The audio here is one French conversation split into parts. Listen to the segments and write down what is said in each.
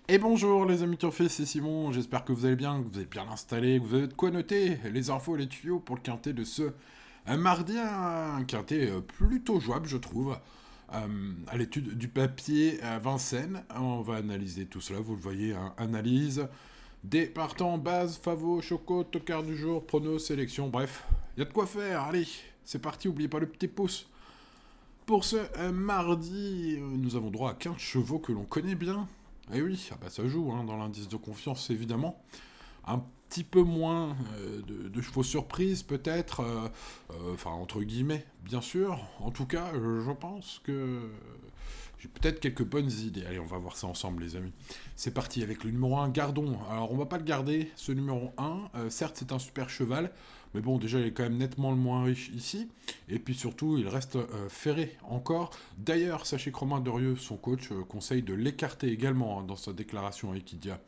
Et bonjour les amis turfés, c'est Simon, j'espère que vous allez bien, que vous êtes bien installés, que vous avez de quoi noter les infos, les tuyaux pour le quintet de ce mardi, un quintet plutôt jouable je trouve. À l'étude du papier à Vincennes, on va analyser tout cela, vous le voyez, hein, analyse des partants, base, favos, choco, tocard du jour, pronos, sélection, bref, il y a de quoi faire, allez, c'est parti, n'oubliez pas le petit pouce. Pour ce mardi, nous avons droit à 15 chevaux que l'on connaît bien. Eh oui, ah bah ça joue hein, dans l'indice de confiance évidemment. Un petit peu moins de chevaux surprises peut-être, enfin entre guillemets bien sûr. En tout cas, je pense que j'ai peut-être quelques bonnes idées. Allez, on va voir ça ensemble les amis. C'est parti avec le numéro 1, Gardon. Alors on va pas le garder, ce numéro 1. Certes c'est un super cheval, mais bon déjà il est quand même nettement le moins riche ici. Et puis surtout il reste ferré encore. D'ailleurs, sachez que Romain Derieux, son coach, conseille de l'écarter également hein, dans sa déclaration à Equidia.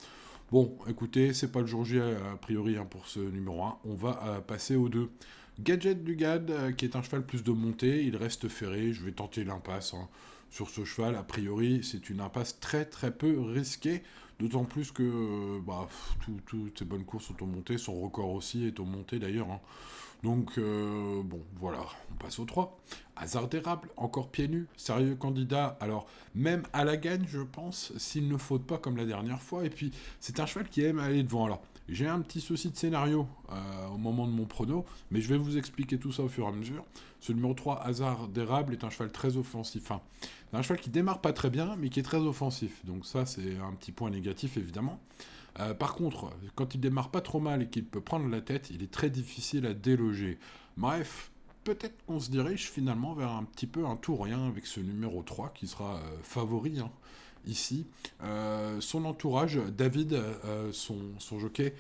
Bon, écoutez, c'est pas le jour J a priori hein, pour ce numéro 1. On va passer au 2. Gadget du Gad, qui est un cheval plus de montée, il reste ferré, je vais tenter l'impasse hein. Sur ce cheval. A priori, c'est une impasse très très peu risquée, d'autant plus que toutes ces bonnes courses sont au monté, son record aussi est au monté d'ailleurs. Hein. Donc, bon, voilà, on passe au 3. Hasard d'érable, encore pieds nus, sérieux candidat. Alors, même à la gagne, je pense, s'il ne faute pas comme la dernière fois. Et puis, c'est un cheval qui aime aller devant. Alors, j'ai un petit souci de scénario au moment de mon prono, mais je vais vous expliquer tout ça au fur et à mesure. Ce numéro 3, Hasard d'érable, est un cheval très offensif. Enfin, c'est un cheval qui démarre pas très bien, mais qui est très offensif. Donc ça, c'est un petit point négatif, évidemment. Par contre, quand il démarre pas trop mal et qu'il peut prendre la tête, il est très difficile à déloger. Bref, peut-être qu'on se dirige finalement vers un petit peu un tout rien avec ce numéro 3 qui sera favori hein, ici. Son entourage, David, son jockey,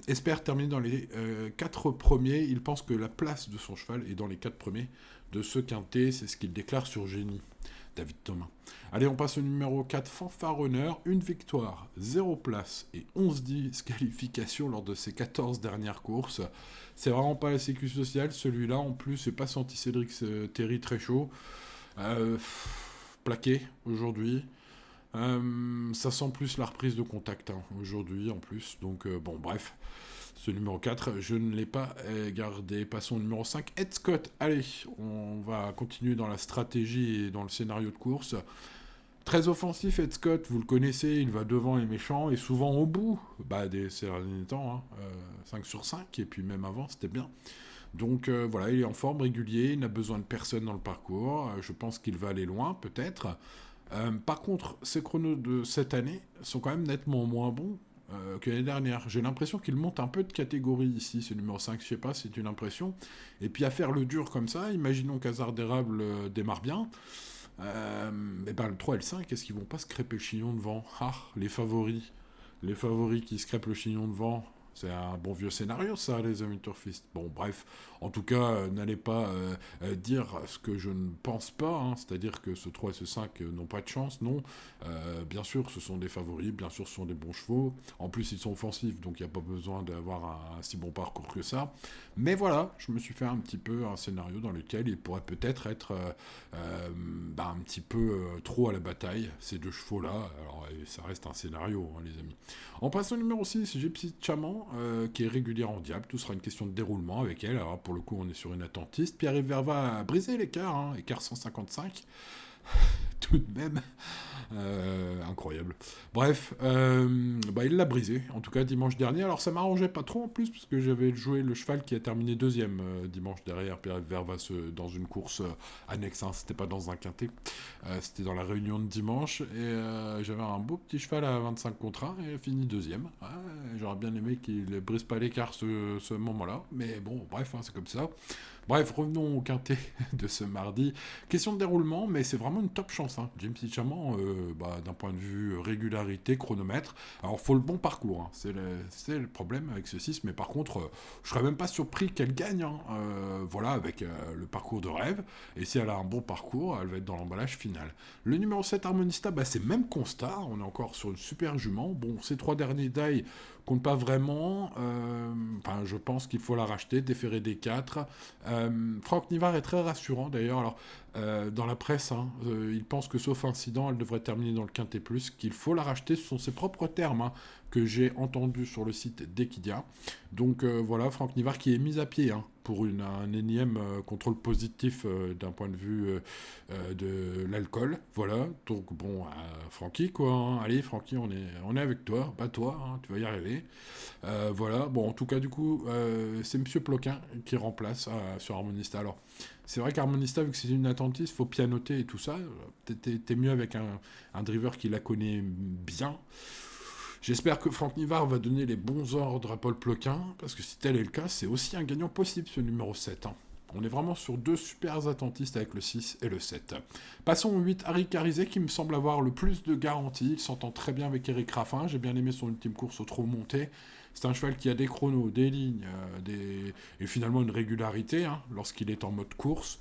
espère terminer dans les 4 premiers. Il pense que la place de son cheval est dans les 4 premiers de ce quintet. C'est ce qu'il déclare sur Génie. David Thomas. Allez, on passe au numéro 4, Fanfaronneur. Une victoire, 0 place et 11 disqualifications lors de ses 14 dernières courses. C'est vraiment pas la sécu sociale, celui-là. En plus, j'ai pas senti Cédric Terry très chaud. Euh, Plaqué aujourd'hui. Ça sent plus la reprise de contact hein, aujourd'hui en plus. Donc, bon, bref. Ce numéro 4, je ne l'ai pas gardé. Passons au numéro 5, Ed Scott. Allez, on va continuer dans la stratégie et dans le scénario de course. Très offensif, Ed Scott, vous le connaissez, il va devant les méchants et souvent au bout ces derniers temps. Hein, 5 sur 5, et puis même avant, c'était bien. Donc voilà, il est en forme régulier, il n'a besoin de personne dans le parcours. Je pense qu'il va aller loin, peut-être. Par contre, ses chronos de cette année sont quand même nettement moins bons que l'année dernière. J'ai l'impression qu'il monte un peu de catégorie ici, ce numéro 5, je sais pas, c'est une impression. Et puis à faire le dur comme ça, imaginons qu'Hasard d'érable démarre bien. Et ben le 3 et le 5, est-ce qu'ils vont pas se crêper le chignon devant? Ah, les favoris. Les favoris qui se crêpent le chignon devant. C'est un bon vieux scénario, ça, les amis turfistes. Bon, bref, en tout cas, n'allez pas dire ce que je ne pense pas, hein, c'est-à-dire que ce 3 et ce 5 n'ont pas de chance, non. Bien sûr, ce sont des favoris, bien sûr, ce sont des bons chevaux. En plus, ils sont offensifs, donc il n'y a pas besoin d'avoir un si bon parcours que ça. Mais voilà, je me suis fait un petit peu un scénario dans lequel il pourrait peut-être être un petit peu trop à la bataille, ces deux chevaux-là. Alors, ça reste un scénario, hein, les amis. En passant au numéro 6, Gypsy Chaman, qui est régulière en diable. Tout sera une question de déroulement avec elle. Alors pour le coup, on est sur une attentiste. Pierre-Yves Verva a brisé l'écart, hein, écart 155. Tout de même. Incroyable. Bref, il l'a brisé, en tout cas dimanche dernier. Alors ça m'arrangeait pas trop en plus, parce que j'avais joué le cheval qui a terminé deuxième dimanche derrière Pierre Vervas dans une course annexe, hein, c'était pas dans un quintet, c'était dans la réunion de dimanche, et j'avais un beau petit cheval à 25 contre 1, et il a fini deuxième. Ouais, j'aurais bien aimé qu'il brise pas l'écart ce moment-là, mais bon, bref, hein, c'est comme ça. Bref, revenons au quintet de ce mardi. Question de déroulement, mais c'est vraiment une top chance. Hein. James Hitchaman, d'un point de vue régularité, chronomètre. Alors, faut le bon parcours. Hein. C'est le problème avec ce 6. Mais par contre, je serais même pas surpris qu'elle gagne. Hein. Voilà, avec le parcours de rêve. Et si elle a un bon parcours, elle va être dans l'emballage final. Le numéro 7, Harmonista, c'est même constat. On est encore sur une super jument. Bon, ces 3 derniers die comptent pas vraiment. Je pense qu'il faut la racheter, déférer des 4. Franck Nivard est très rassurant d'ailleurs. Alors, dans la presse, il pense que sauf incident, elle devrait terminer dans le Quintet Plus, qu'il faut la racheter. Ce sont ses propres termes que j'ai entendus sur le site d'Equidia. Donc voilà, Franck Nivard qui est mis à pied pour un énième contrôle positif d'un point de vue de l'alcool. Voilà, donc bon, Francky quoi. Allez, Francky, on est avec toi, pas toi, tu vas y arriver. Voilà, bon, en tout cas, du coup, c'est Monsieur Ploquin qui remplace sur Harmonista. Alors, c'est vrai qu'Harmonista, vu que c'est une attentiste, faut pianoter et tout ça. T'es mieux avec un driver qui la connaît bien. J'espère que Franck Nivard va donner les bons ordres à Paul Ploquin, parce que si tel est le cas, c'est aussi un gagnant possible, ce numéro 7. On est vraiment sur deux super attentistes avec le 6 et le 7. Passons au 8, Harry Carizet, qui me semble avoir le plus de garanties. Il s'entend très bien avec Eric Raffin. J'ai bien aimé son ultime course au trot monté. C'est un cheval qui a des chronos, des lignes, et finalement une régularité lorsqu'il est en mode course,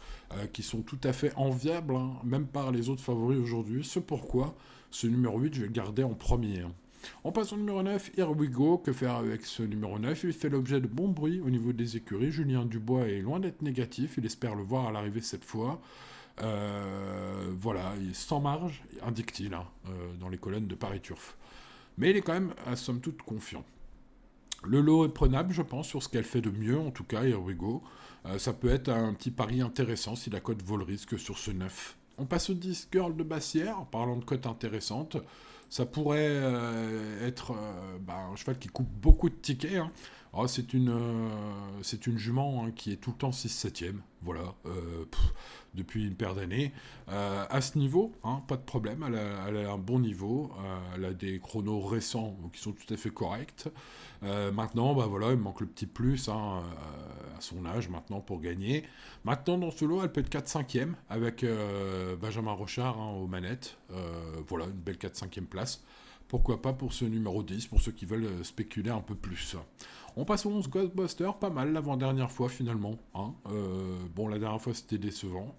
qui sont tout à fait enviables, même par les autres favoris aujourd'hui. C'est pourquoi ce numéro 8, je vais le garder en premier. On passe au numéro 9, Here We Go. Que faire avec ce numéro 9? Il fait l'objet de bons bruits au niveau des écuries. Julien Dubois est loin d'être négatif. Il espère le voir à l'arrivée cette fois. Voilà, il est sans marge, indique-t-il, dans les colonnes de Paris Turf. Mais il est quand même, à somme toute, confiant. Le lot est prenable, je pense, sur ce qu'elle fait de mieux, en tout cas, Here We Go. Ça peut être un petit pari intéressant si la cote vaut le risque sur ce 9. On passe au 10, Girl de Bassière, en parlant de cote intéressante. Ça pourrait être un cheval qui coupe beaucoup de tickets. Alors, c'est une jument qui est tout le temps 6-7e, voilà, depuis une paire d'années. À ce niveau, pas de problème, elle a un bon niveau, elle a des chronos récents qui sont tout à fait corrects. Maintenant, voilà, il manque le petit plus à son âge maintenant pour gagner. Maintenant, dans ce lot, elle peut être 4-5e avec Benjamin Rochard aux manettes. Voilà, une belle 4-5e place. Pourquoi pas pour ce numéro 10, pour ceux qui veulent spéculer un peu plus. On passe au 11 Ghostbuster, pas mal l'avant-dernière fois finalement. Bon, la dernière fois c'était décevant.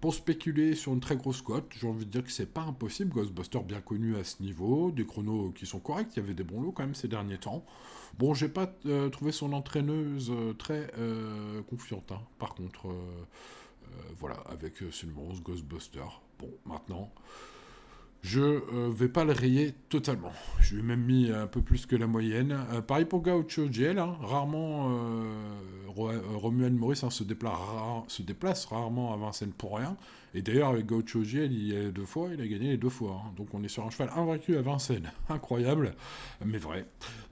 Pour spéculer sur une très grosse cote, j'ai envie de dire que c'est pas impossible. Ghostbuster bien connu à ce niveau, des chronos qui sont corrects, il y avait des bons lots quand même ces derniers temps. Bon, j'ai pas trouvé son entraîneuse très confiante, par contre, voilà, avec ce numéro 11 Ghostbuster. Bon, maintenant, je vais pas le rayer totalement. Je lui ai même mis un peu plus que la moyenne. Pareil pour Gaucho GL. Rarement, Romuald Maurice se déplace rarement à Vincennes pour rien. Et d'ailleurs, avec Gaucho GL, il y a 2 fois, il a gagné les 2 fois. Donc on est sur un cheval invaincu à Vincennes. Incroyable, mais vrai.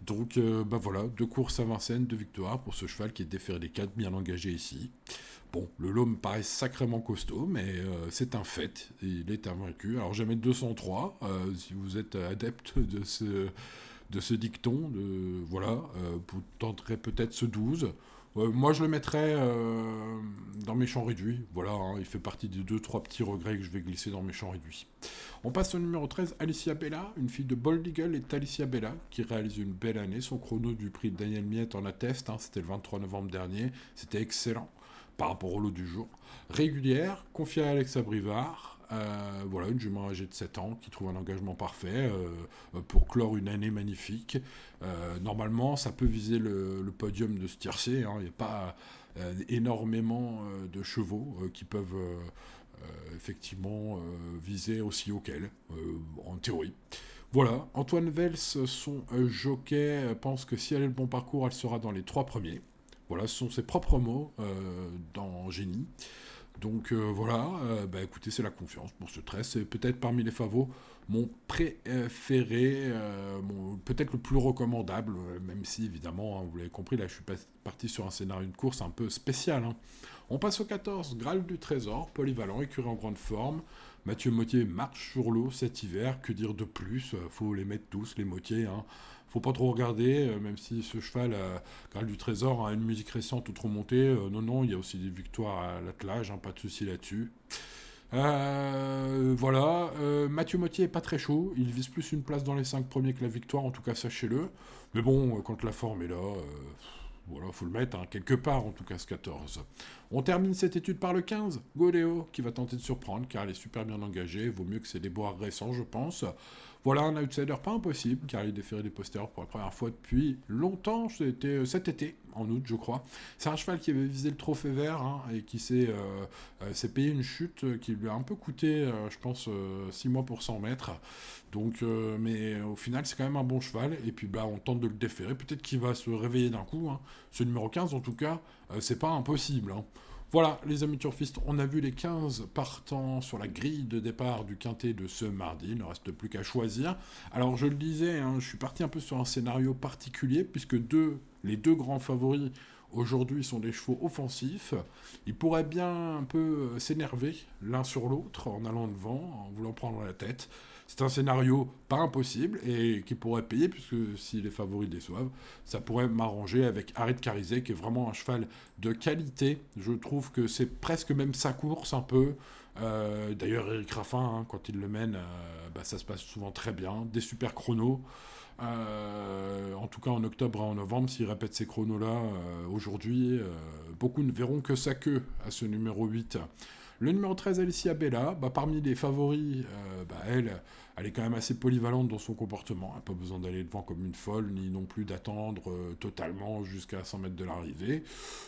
Donc voilà, 2 courses à Vincennes, 2 victoires pour ce cheval qui est déféré des 4, bien engagé ici. Bon, le lot me paraît sacrément costaud, mais c'est un fait. Il est invaincu. Alors, je vais mettre 203. Si vous êtes adepte de ce dicton, voilà, vous tenterez peut-être ce 12. Moi, je le mettrais dans mes champs réduits. Voilà, il fait partie des 2-3 petits regrets que je vais glisser dans mes champs réduits. On passe au numéro 13, Alicia Bella, une fille de Bold Eagle et Alicia Bella, qui réalise une belle année. Son chrono du prix de Daniel Miette en atteste. C'était le 23 novembre dernier. C'était excellent par rapport au lot du jour. Régulière, confiée à Alexa Brivard. Voilà, une jument âgée de 7 ans qui trouve un engagement parfait pour clore une année magnifique. Normalement, ça peut viser le podium de ce tiercé. Il n'y a pas énormément de chevaux qui peuvent effectivement viser aussi haut qu'elle, en théorie. Voilà, Antoine Vels, son jockey, pense que si elle a le bon parcours, elle sera dans les 3 premiers. Voilà, ce sont ses propres mots dans Génie. Donc voilà, écoutez, c'est la confiance pour ce 13. C'est peut-être parmi les favoris mon préféré, peut-être le plus recommandable, même si évidemment, vous l'avez compris, là je suis parti sur un scénario de course un peu spécial. On passe au 14, Graal du Trésor, polyvalent, écurie en grande forme. Mathieu Mottier marche sur l'eau cet hiver, que dire de plus? Faut les mettre tous, les Mottier. Faut pas trop regarder, même si ce cheval, Graal du Trésor, a une musique récente ou trop montée. Non, il y a aussi des victoires à l'attelage, pas de souci là-dessus. Voilà, Mathieu Mottier est pas très chaud, il vise plus une place dans les 5 premiers que la victoire, en tout cas sachez-le. Mais bon, quand la forme est là, voilà, faut le mettre quelque part, en tout cas ce 14. On termine cette étude par le 15, Godéo, qui va tenter de surprendre, car elle est super bien engagée, vaut mieux que c'est des bois récents, je pense. Voilà un outsider pas impossible, car il déférait des posters pour la première fois depuis longtemps, c'était cet été, en août je crois. C'est un cheval qui avait visé le trophée vert, hein, et qui s'est payé une chute qui lui a un peu coûté, je pense, 6 mois pour 100 mètres. Donc, mais au final, c'est quand même un bon cheval. Et puis, bah, on tente de le déférer. Peut-être qu'il va se réveiller d'un coup, hein. Ce numéro 15, en tout cas, c'est pas impossible, hein. Voilà, les amis turfistes, on a vu les 15 partants sur la grille de départ du quintet de ce mardi. Il ne reste plus qu'à choisir. Alors, je le disais, hein, je suis parti un peu sur un scénario particulier, puisque les deux grands favoris aujourd'hui sont des chevaux offensifs. Ils pourraient bien un peu s'énerver l'un sur l'autre en allant devant, en voulant prendre la tête. C'est un scénario pas impossible et qui pourrait payer, puisque si les favoris déçoivent, ça pourrait m'arranger avec Harit Carizet, qui est vraiment un cheval de qualité. Je trouve que c'est presque même sa course un peu. D'ailleurs, Eric Raffin, hein, quand il le mène, bah, ça se passe souvent très bien. Des super chronos. En tout cas en octobre et en novembre, s'il répète ces chronos-là aujourd'hui, beaucoup ne verront que sa queue à ce numéro 8. Le numéro 13, Alicia Bella, bah, parmi les favoris, bah, elle est quand même assez polyvalente dans son comportement. Elle n'a pas besoin d'aller devant comme une folle, ni non plus d'attendre totalement jusqu'à 100 mètres de l'arrivée.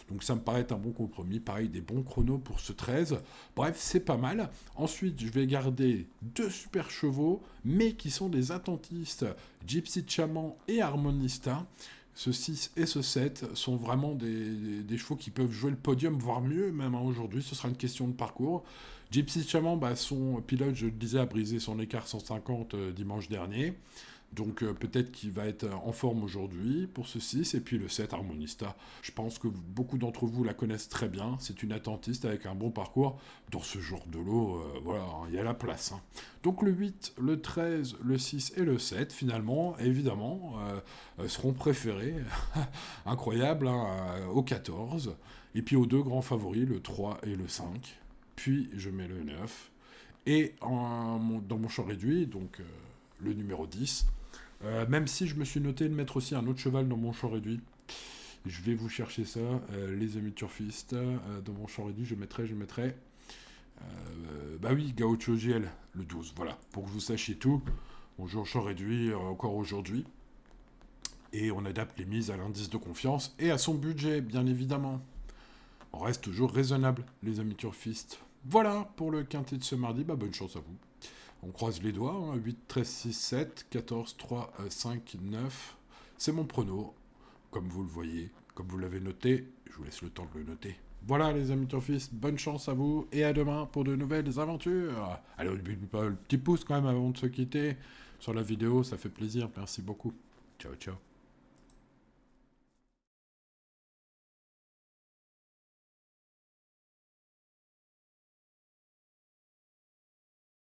Donc ça me paraît être un bon compromis. Pareil, des bons chronos pour ce 13. Bref, c'est pas mal. Ensuite, je vais garder deux super chevaux, mais qui sont des attentistes, Gypsy Chaman et Harmonista. Ce 6 et ce 7 sont vraiment des chevaux qui peuvent jouer le podium, voire mieux, même hein, aujourd'hui. Ce sera une question de parcours. Gypsy Chaman, bah, son pilote, je le disais, a brisé son écart 150 dimanche dernier. Donc peut-être qu'il va être en forme aujourd'hui pour ce 6. Et puis le 7, Harmonista, je pense que beaucoup d'entre vous la connaissent très bien. C'est une attentiste avec un bon parcours. Dans ce genre de lot, voilà, il y a la place, hein. Donc le 8, le 13, le 6 et le 7, finalement, évidemment, seront préférés, incroyable, hein, au 14. Et puis aux deux grands favoris, le 3 et le 5. Puis je mets le 9. Et dans mon champ réduit, donc le numéro 10, même si je me suis noté de mettre aussi un autre cheval dans mon champ réduit. Je vais vous chercher ça, les amis turfistes. Dans mon champ réduit, je mettrai bah oui, Gaucho GL, le 12, voilà, pour que vous sachiez tout. On joue en champ réduit encore aujourd'hui. Et on adapte les mises à l'indice de confiance et à son budget, bien évidemment. On reste toujours raisonnable, les amis turfistes. Voilà pour le quintet de ce mardi, bah bonne chance à vous. On croise les doigts, hein. 8, 13, 6, 7, 14, 3, 5, 9. C'est mon prono, comme vous le voyez, comme vous l'avez noté. Je vous laisse le temps de le noter. Voilà les amis turfistes, bonne chance à vous et à demain pour de nouvelles aventures. Allez, n'oubliez pas le petit pouce quand même avant de se quitter sur la vidéo, ça fait plaisir, merci beaucoup. Ciao, ciao.